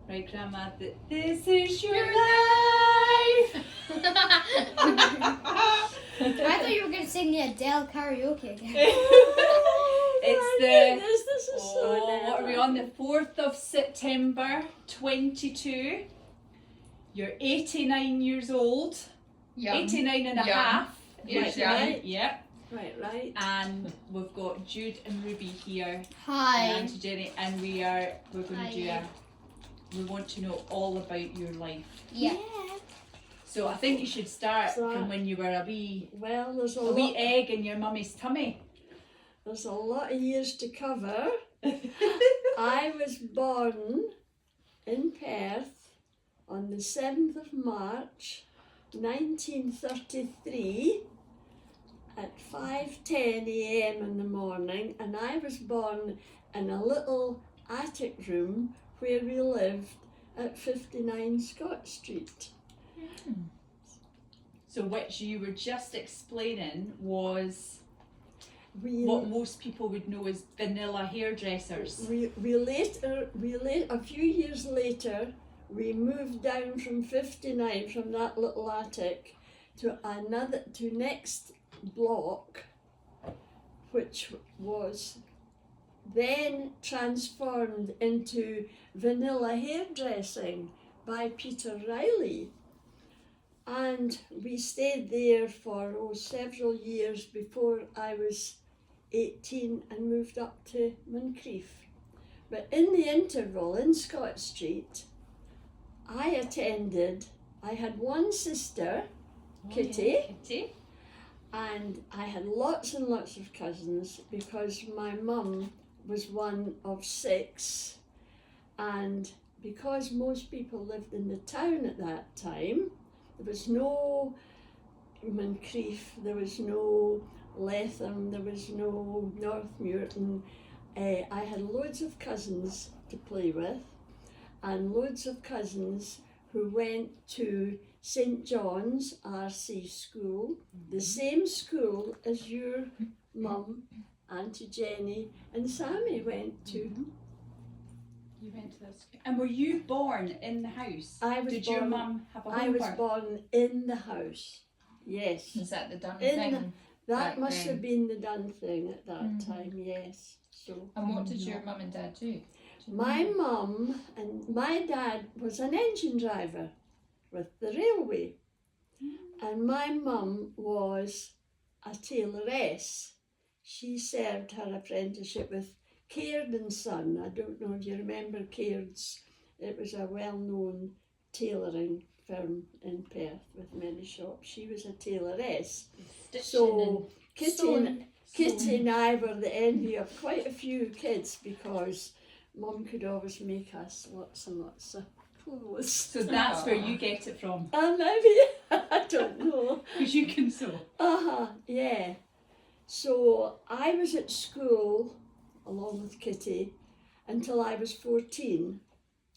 Right, Grandma, this is your life. I thought you were going to sing the Adele karaoke again. It's This is so what are we on? The 4th of September 22. You're 89 years old. Young. 89 and a Young. half. Years Right, young. Yep. Right. And we've got Jude and Ruby here. Hi. And Auntie Jenny, and we're going Hi. to do we want to know all about your life. Yeah. So I think you should start So- from when you were a wee Well, there's a wee egg in your mummy's tummy. There's a lot of years to cover. I was born in Perth on the 7th of March 1933 at 5:10 a.m. in the morning, and I was born in a little attic room where we lived at 59 Scott Street. So which you were just explaining was We what most people would know as vanilla hairdressers. a few years later, we moved down from 59, from that little attic, to next block, which was then transformed into vanilla hairdressing by Peter Riley. And we stayed there for several years before I was 18 and moved up to Moncrief. But in the interval in Scott Street, I had one sister, Kitty, Kitty. and I had lots and lots of cousins because my mum was one of 6, and because most people lived in the town at that time, there was no Moncrief, there was no Letham, there was no Northmuirton. I had loads of cousins to play with, and loads of cousins who went to St John's RC School, the same school as your mum, Auntie Jenny and Sammy went to. You went to this. And were you born in the house? I was Did born, your mum have a I home was birth? born in the house, yes. Is that the done In thing? That Back must then. have been the done thing at that Mhm. time, yes. So And what did your mum and dad do? Do you my know? mum and my dad was an engine driver with the railway, and my mum was a tailoress. She served her apprenticeship with Caird and Son. I don't know if you remember Caird's. It was a well-known tailoring firm in Perth with many shops. She was a tailoress. Stitching So Kitty sewing. and, Kitty and I were the envy of quite a few kids because Mum could always make us lots and lots of clothes. So that's where you get it from, Maybe, I don't know. because you can sew. Yeah. So I was at school along with Kitty until I was 14.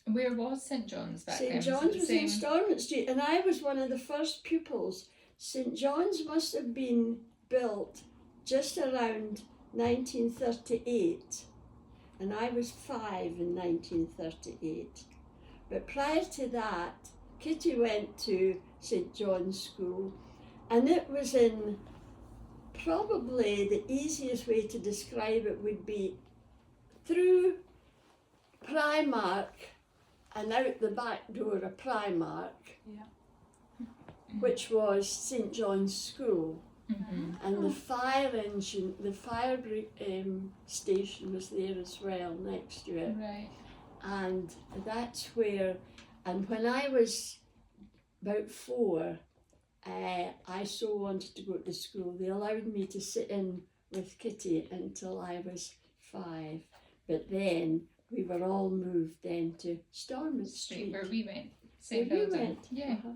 Where was St John's back then? St John's it was the in same? Stormont Street, and I was one of the first pupils. St John's must have been built just around 1938, and I was 5 in 1938. But prior to that, Kitty went to St John's School, and it was in, probably the easiest way to describe it would be through Primark and out the back door of Primark, which was St John's School. Mhm. And the fire engine, the fire station was there as well next to it. Right. And that's where, and when I was about 4, I so wanted to go to school. They allowed me to sit in with Kitty until I was 5. But then we were all moved then to Stormont Street Street. where we went. Where Same you building. went. Yeah. Uh-huh.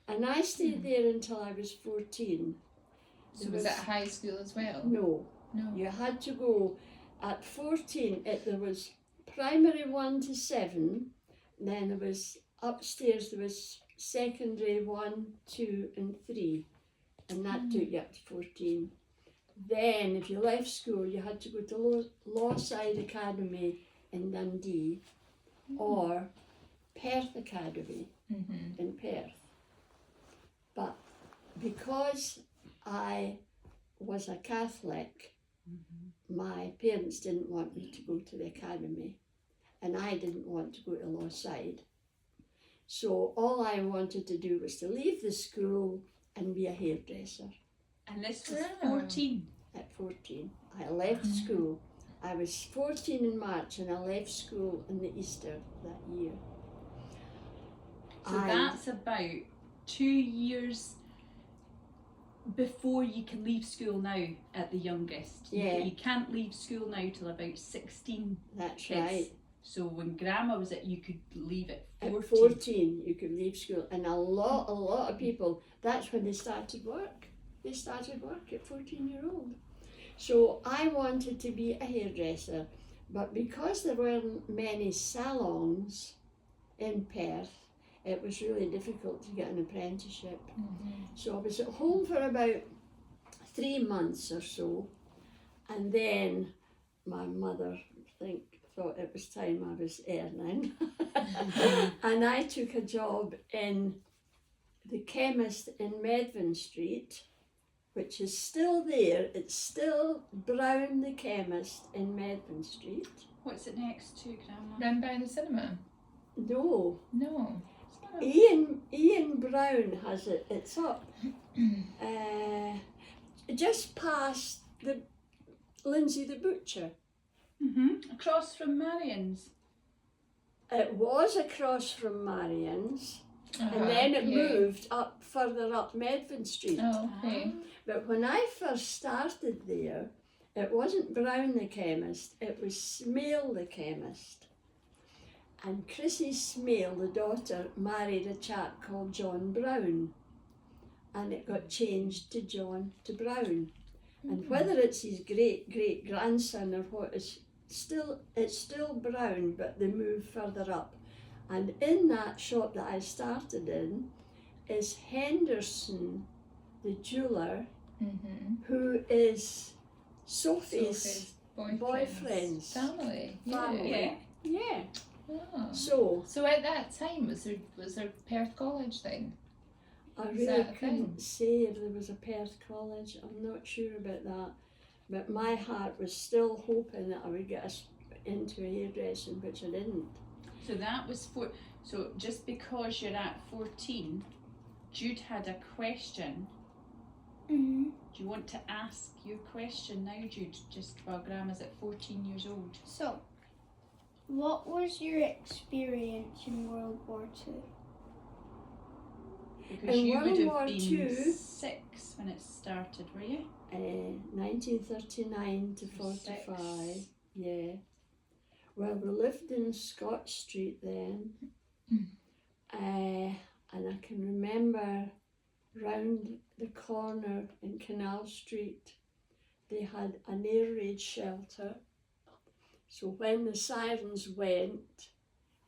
And I stayed there until I was 14. So There was that high school as well? No, No. you had to go at 14. There was primary 1 to 7, then there was upstairs, there was secondary 1, 2 and 3, and that took you up to 14. Then if you left school you had to go to Lawside Academy in Dundee, or Perth Academy Mm-hmm. in Perth. But because I was a Catholic, my parents didn't want me to go to the academy, and I didn't want to go to Lawside. So all I wanted to do was to leave the school and be a hairdresser. And this was Oh. 14. At 14, I left school. I was 14 in March, and I left school in the Easter that year. So And that's about 2 years before you can leave school now at the youngest. Yeah. You can't leave school now till about 16 that's kids. right. So when grandma was at, you could leave at 14. At 14, you could leave school, and a lot of people. That's when they started work. They started work at 14-year-old. So I wanted to be a hairdresser, but because there weren't many salons in Perth, it was really difficult to get an apprenticeship. Mm-hmm. So I was at home for about 3 months or so, and then my mother thought it was time I was earning, and I took a job in the chemist in Medvin Street, which is still there. It's still Brown the Chemist in Medvin Street. What's it next to, grandma? Round by the cinema? No, No. Ian Brown has it. It's up just past the Lindsay the Butcher. Across from Marion's. It was across from Marion's, Uh-huh. and then it Yeah. moved up further up Medvin Street. Oh, okay. But when I first started there, it wasn't Brown the Chemist, it was Smale the Chemist. And Chrissy Smale, the daughter, married a chap called John Brown, and it got changed to Brown. And whether it's his great grandson or what, it's still Brown, but they moved further up. And in that shop that I started in is Henderson, the jeweller, Mm-hmm. who is Sophie's boyfriend's boyfriend's family. family. Yeah. Yeah. Oh. So At that time, was there Perth College then? I Is really that a thing? couldn't say if there was a Perth College. I'm not sure about that. But my heart was still hoping that I would get into hairdressing, which I didn't. So that was so just because you're at 14, Jude had a question. Mm-hmm. Do you want to ask your question now, Jude, just while grandma's at 14 years old? So, what was your experience in World War II? Because In you World would have War been II 6 when it started, were you? 1939 to 45. Yeah. Well, we lived in Scott Street then. And I can remember round the corner in Canal Street, they had an air raid shelter. So when the sirens went,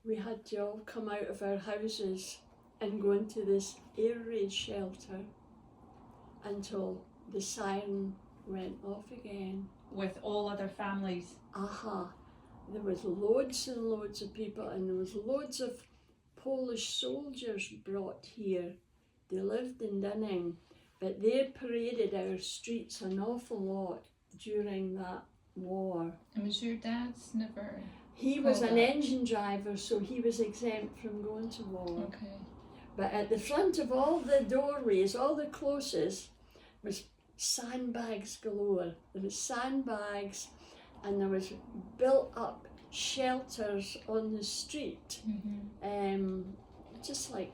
we had to all come out of our houses and go into this air raid shelter until the siren went off again. With all other families. Aha, there was loads and loads of people, and there was loads of Polish soldiers brought here. They lived in Dunning, but they paraded our streets an awful lot during that war. And was your dad's never? He was Oh, an that- engine driver, so he was exempt from going to war. Okay. But at the front of all the doorways, all the closes, was sandbags galore. There was sandbags, and there was built up shelters on the street, Mm-hmm. just like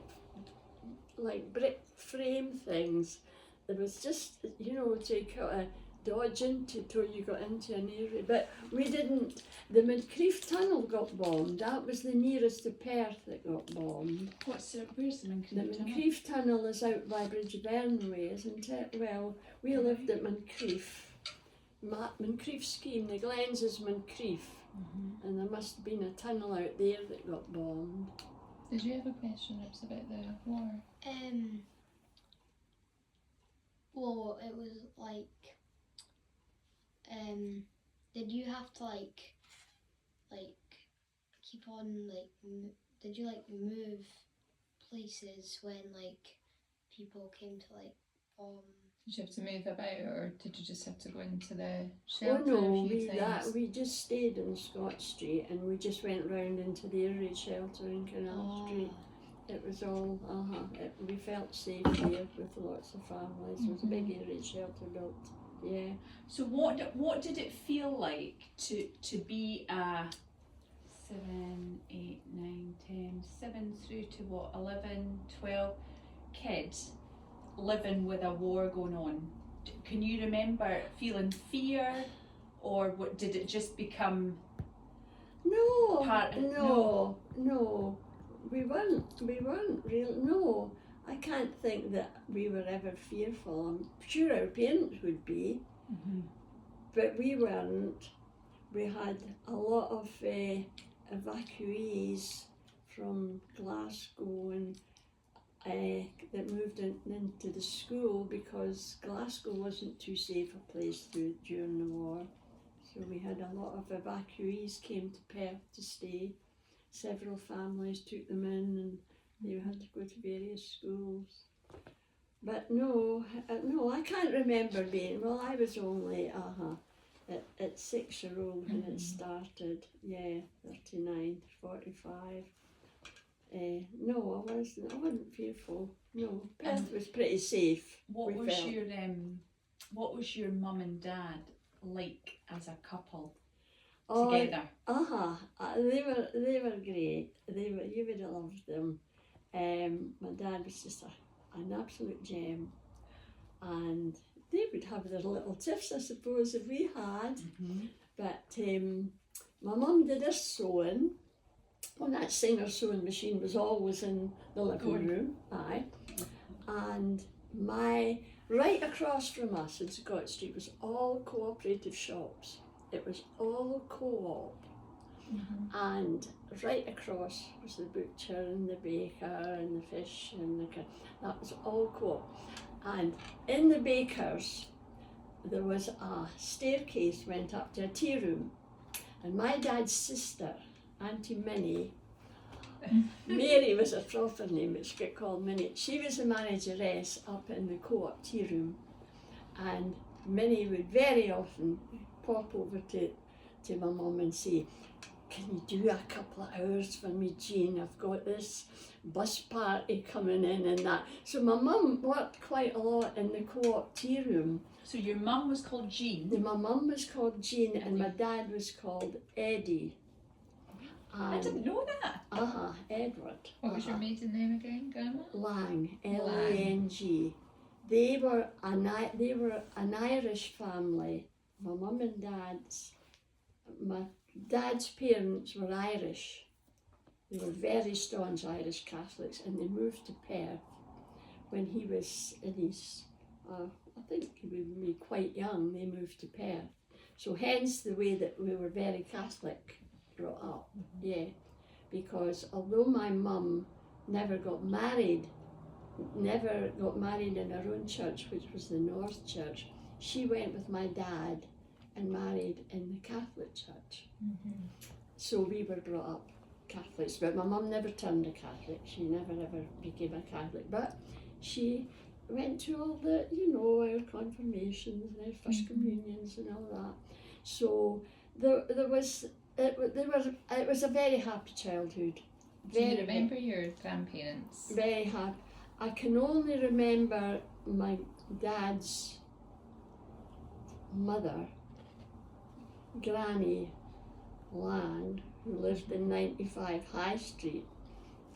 brick frame things. There was just, to kind of dodge into till you got into an area. But we didn't. The Moncrief Tunnel got bombed. That was the nearest to Perth that got bombed. Where's the The Moncrief Tunnel? Moncrief Tunnel is out by Bridgeburn Way, isn't it? Well, we lived at Moncrief. Moncrief scheme, the Glens is Moncrief. And there must have been a tunnel out there that got bombed. Did you have a question? It was about the war. Well, it was like, did you have to like keep on like? Did you like move places when like people came to like Did you have to move about, or did you just have to go into the Oh shelter no, a few times? we just stayed in Scott Street and we just went round into the air raid shelter in Canal Street. It was all, we felt safe there with lots of families. There was a big air raid shelter built, yeah. So what did it feel like to be a 7, 8, 9, 10, 7 through to what, 11, 12 kids living with a war going on? Can you remember feeling fear, or what, did it just become No, no. no, we weren't real, no. I can't think that we were ever fearful. I'm sure our parents would be, but we weren't. We had a lot of evacuees from Glasgow and that moved into the school because Glasgow wasn't too safe a place during the war. So we had a lot of evacuees came to Perth to stay. Several families took them in and they had to go to various schools. But no, I can't remember being, well, I was only, at 6-year-old when it started, 39 to 45. No, I wasn't fearful. No, Perth was pretty safe. What was your mum and dad like as a couple together? They were great. You would have loved them. My dad was just an absolute gem, and they would have their little tiffs, I suppose, if we had. But my mum did her sewing. Well, that Singer sewing machine was always in the living room, and right across from us in Scott Street was all cooperative shops. It was all co-op, and right across was the butcher and the baker and the fish and that was all co-op. And in the baker's there was a staircase went up to a tea room, and my dad's sister, Auntie Minnie, Mary was a proper name, but she got called Minnie. She was the manageress up in the co-op tea room, and Minnie would very often pop over to my mum and say, "Can you do a couple of hours for me, Jean? I've got this bus party coming in and that." So my mum worked quite a lot in the co-op tea room. So your mum was called Jean? My mum was called Jean and my dad was called Eddie. I didn't know that. Edward. What was your maiden name again, Grandma? Lang, L-A-N-G. They were an Irish family. My mum and my dad's parents were Irish. They were very staunch Irish Catholics, and they moved to Perth when he was in his, I think he would be quite young. They moved to Perth. So hence the way that we were very Catholic brought up, because although my mum never got married in her own church, which was the North Church, she went with my dad and married in the Catholic Church. So we were brought up Catholics, but my mum never turned a Catholic. She never ever became a Catholic, but she went to all the, our confirmations and our first communions and all that. So it was a very happy childhood. Do you remember your grandparents? Very happy. I can only remember my dad's mother, Granny Lang, who lived in 95 High Street,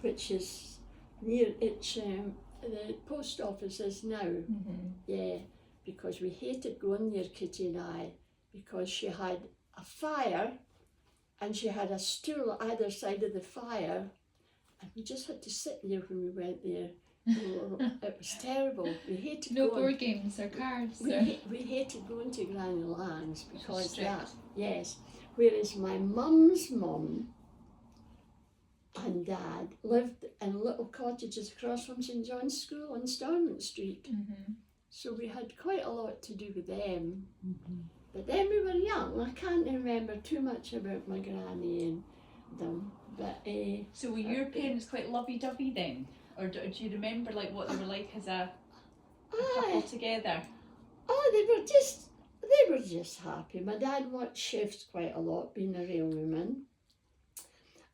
which is near the post office is now. Because we hated going there, Kitty and I, because she had a fire and she had a stool either side of the fire, and we just had to sit there when we went there. It was terrible. We hated no going. board games or cards. We hated going to Granny Lang's because that, yes. Whereas my mum's mum and dad lived in little cottages across from St John's School on Stormont Street. So we had quite a lot to do with them. But then we were young. I can't remember too much about my granny and them. But So were your parents quite lovey-dovey then? Or do you remember like what they were like as a couple together? they were just happy. My dad worked shifts quite a lot, being a railwayman,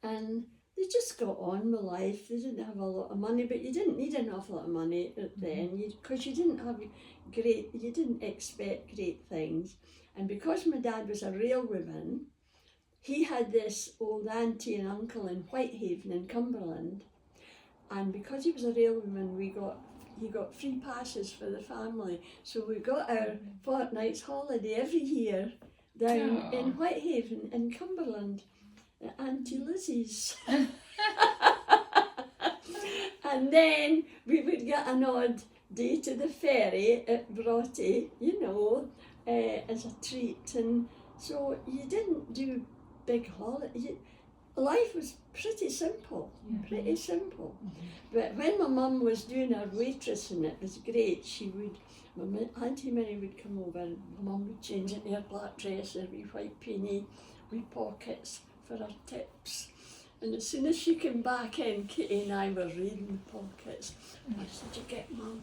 and they just got on with life. They didn't have a lot of money, but you didn't need an awful lot of money then, because you didn't expect great things. And because my dad was a railwayman, he had this old auntie and uncle in Whitehaven in Cumberland, and because he was a railwayman, he got free passes for the family. So we got our fortnight's holiday every year down Oh. in Whitehaven in Cumberland at Auntie Lizzie's. And then we would get an odd day to the ferry at Broughty, as a treat. And so you didn't do big holidays. Life was pretty simple, pretty simple. But when my mum was doing her waitressing, it was great. My Auntie Minnie would come over and my mum would change into her black dress, her wee white peony, wee pockets for her tips. And as soon as she came back in, Kitty and I were reading the pockets. I said, "You get Mum?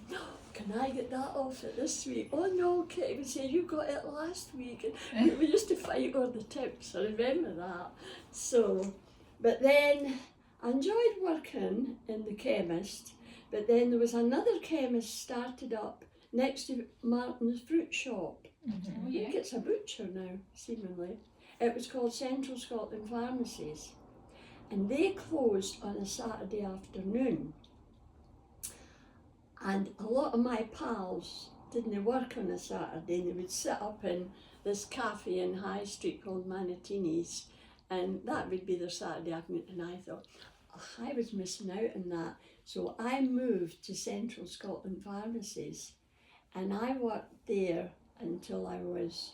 Can I get that off it this week?" "Oh no," Kitty would say, "you got it last week." And we used to fight over the tips, I remember that. So, but then I enjoyed working in the chemist, but then there was another chemist started up next to Martin's fruit shop. Oh, I think it's a butcher now, seemingly. It was called Central Scotland Pharmacies. And they closed on a Saturday afternoon. And a lot of my pals didn't work on a Saturday, and they would sit up in this cafe in High Street called Manatini's, and that would be their Saturday afternoon. And I thought, I was missing out on that. So I moved to Central Scotland Pharmacies, and I worked there until I was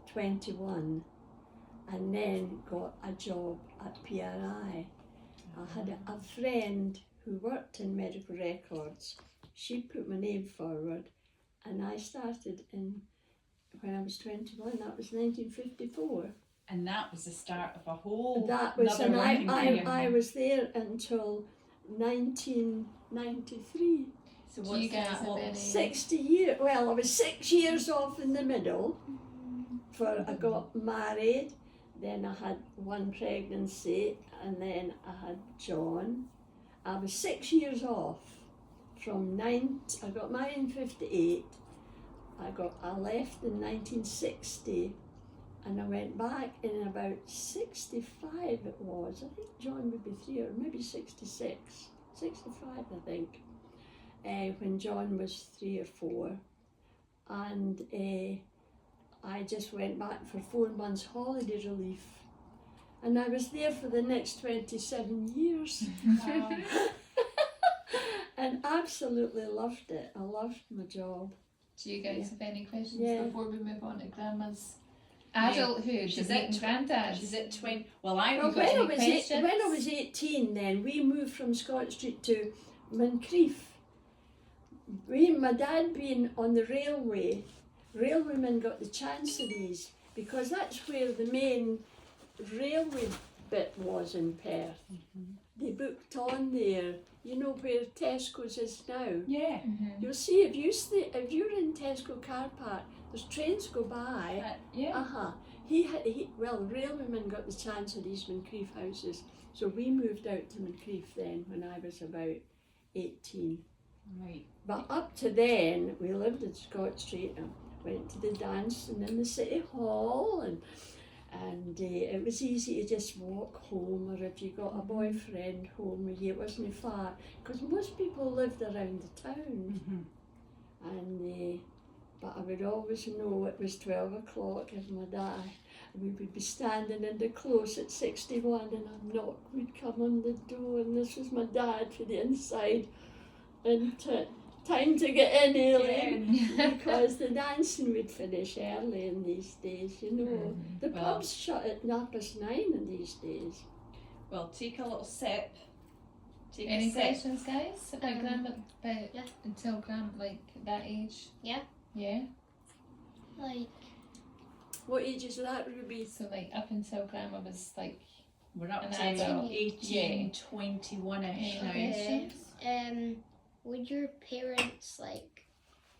21. And then got a job at PRI. I had a friend who worked in medical records. She put my name forward, and I started when I was 21. That was 1954. And that was the start of a whole That was, another and working career. I was there until 1993. So Do what's you get what- any- 60 years. Well, I was 6 years off in the middle. I got married. Then I had one pregnancy, and then I had John. I was 6 years off from I got married in 58. I left in 1960, and I went back in about 65 it was. I think John would be 3 or maybe 66. 65 I think, when John was 3 or 4. And I just went back for 4 months holiday relief, and I was there for the next 27 years. Wow. And absolutely loved it. I loved my job. Do you guys have any questions Yeah. before we move on to Grandma's Yeah. adulthood? She's She's meeting at Granddad. She's at 20. Well, I Well, haven't got when I any was questions. when I was 18, then we moved from Scott Street to Moncrief. My dad being on the railwaymen got the chanceries, because that's where the main railway bit was in Perth. They booked on there, where Tesco's is now. Yeah. You'll see if you're in Tesco car park, there's trains go by. Yeah. Railwaymen got the chance of these Moncrief houses, so we moved out to Moncrief then when I was about 18. Right. But up to then, we lived in Scott Street and went to the dancing in the City Hall, and it was easy to just walk home, or if you got a boyfriend home with you, it wasn't far, because most people lived around the town. And but I would always know it was 12 o'clock if my dad, we would be standing in the close at 61, and a knock would come on the door, and this was my dad for the inside, and time to get in early, because the dancing would finish early in these days, The Well- pubs shut at 9:30 in these days. Well, take a little sip. Take Any a sip. questions, guys, about Grandma? About yeah. until that age? Yeah. Yeah. Like, What age is that, Ruby? So up until Grandma was We're up An to adult. 18, 21-ish now. Okay. Would your parents like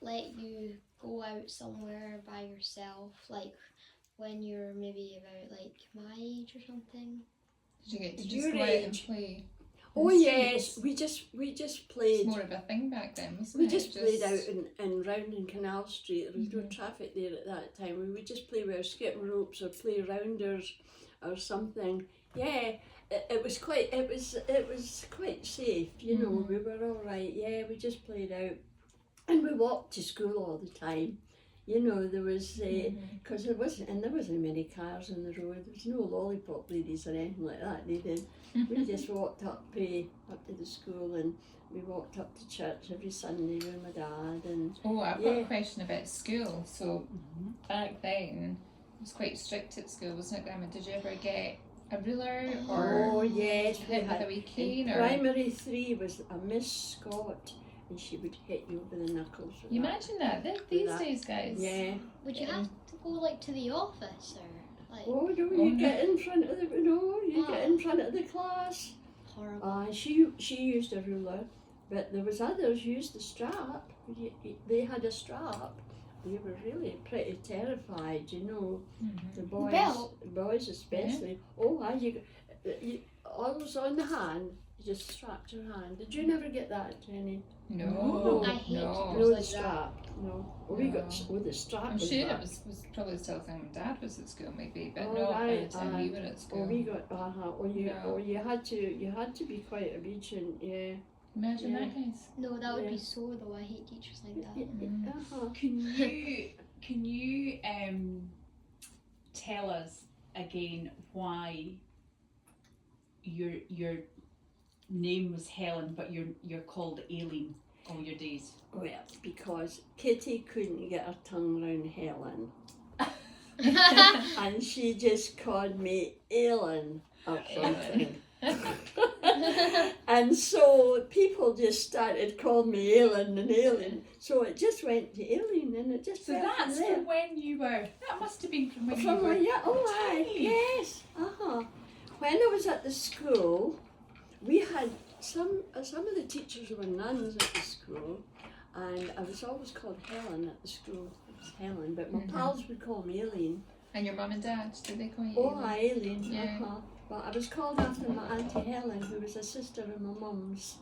let you go out somewhere by yourself, like when you're maybe about like my age or something? Did you get to just Your go out and age. play? Oh in the yes, streets? we just It's played. more of a thing back then, wasn't We it? just played out in round in Canal Street. There was no Mhm. traffic there at that time. We would just play with our skipping ropes or play rounders or something. Yeah, it was quite safe. You know, Mhm. we were all right. Yeah, we just played out, and we walked to school all the time. You know, there was because there wasn't many cars on the road. There was no lollipop ladies or anything like that. They did. We just walked up to the school, and we walked up to church every Sunday with my dad. And Oh, I've got Yeah. a question about school. So Mhm. back then, it was quite strict at school, wasn't it, Grandma? Did you ever get a ruler or oh yes, we hit with had. a wee In cane? Or primary 3 was a Miss Scott, and she would hit you over the knuckles. with you that. imagine that these that. days, guys. Yeah. Would you Yeah. have to go like to the office or like Oh no, Oh, you no. get in front of the you get in front of the class. horrible? She used a ruler, but there was others used the strap. They had a strap. We were really pretty terrified, you know. Mhm. The boys, Belt. boys especially. Oh, you always on the hand. You just strapped your hand. Did you never get that, Jenny? No, No. I hate no. it. No, the like strap. No. Oh, we got. No. Oh, the strap. I'm was sure bad. it was probably still thing when Dad was at school, maybe, but Oh, not by the right, time we aye. were at school. Oh, we got. No. You had to be quite obedient. Yeah. Imagine Yeah. that, guys. No, that would Yeah. be sore though. I hate teachers like that. Mm. Can you tell us again why your name was Helen but you're called Aileen all your days? Well, because Kitty couldn't get her tongue round Helen, and she just called me Aileen or something. And so people just started calling me Aileen and Aileen. So it just went to Aileen, and it just So went that's from there. from when you were. That must have been from when you From were. yeah, oh aye, tiny. yes, When I was at the school, we had some of the teachers were nuns at the school, and I was always called Helen at the school. It was Helen, but my Mhm. pals would call me Aileen. And your mum and dad, did they call you? Oh, Aileen? aye, Aileen. Yeah. But I was called after my auntie Helen, who was a sister of my mum's,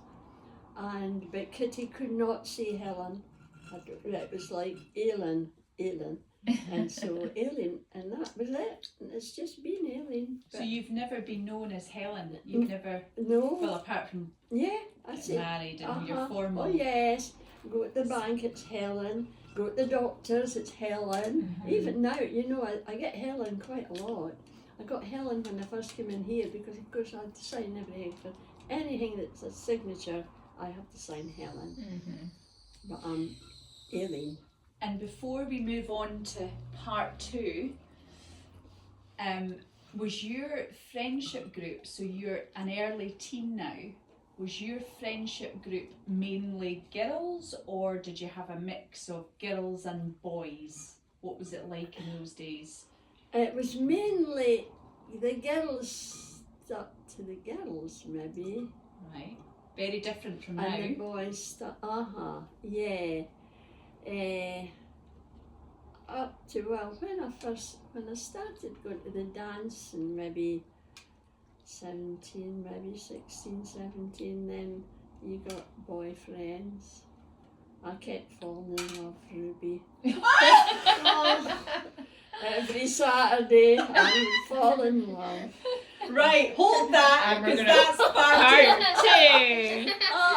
but Kitty could not say Helen. It was like Aileen, and so Aileen, and that was it. And it's just been Aileen. So you've never been known as Helen. You've never, No, well, apart from yeah, that's getting it. married and your formal. Oh yes, go to the bank, it's Helen. Go to the doctors, it's Helen. Mhm. Even now, you know, I get Helen quite a lot. I got Helen when I first came in here because, of course, I had to sign everything. For anything that's a signature, I have to sign Helen. Mhm. But Aileen. And before we move on to part 2, was your friendship group, so you're an early teen now, was your friendship group mainly girls, or did you have a mix of girls and boys? What was it like in those days? It was mainly the girls stuck to the girls, maybe. Right, very different from And the now. boys stuck, yeah. Up to, well, when I started going to the dance, and maybe 17, maybe 16, 17, then you got boyfriends. I kept falling in love, Ruby. Every Saturday, I would fall in love. Right, hold that, And we're because gonna that's part 2. Part 2!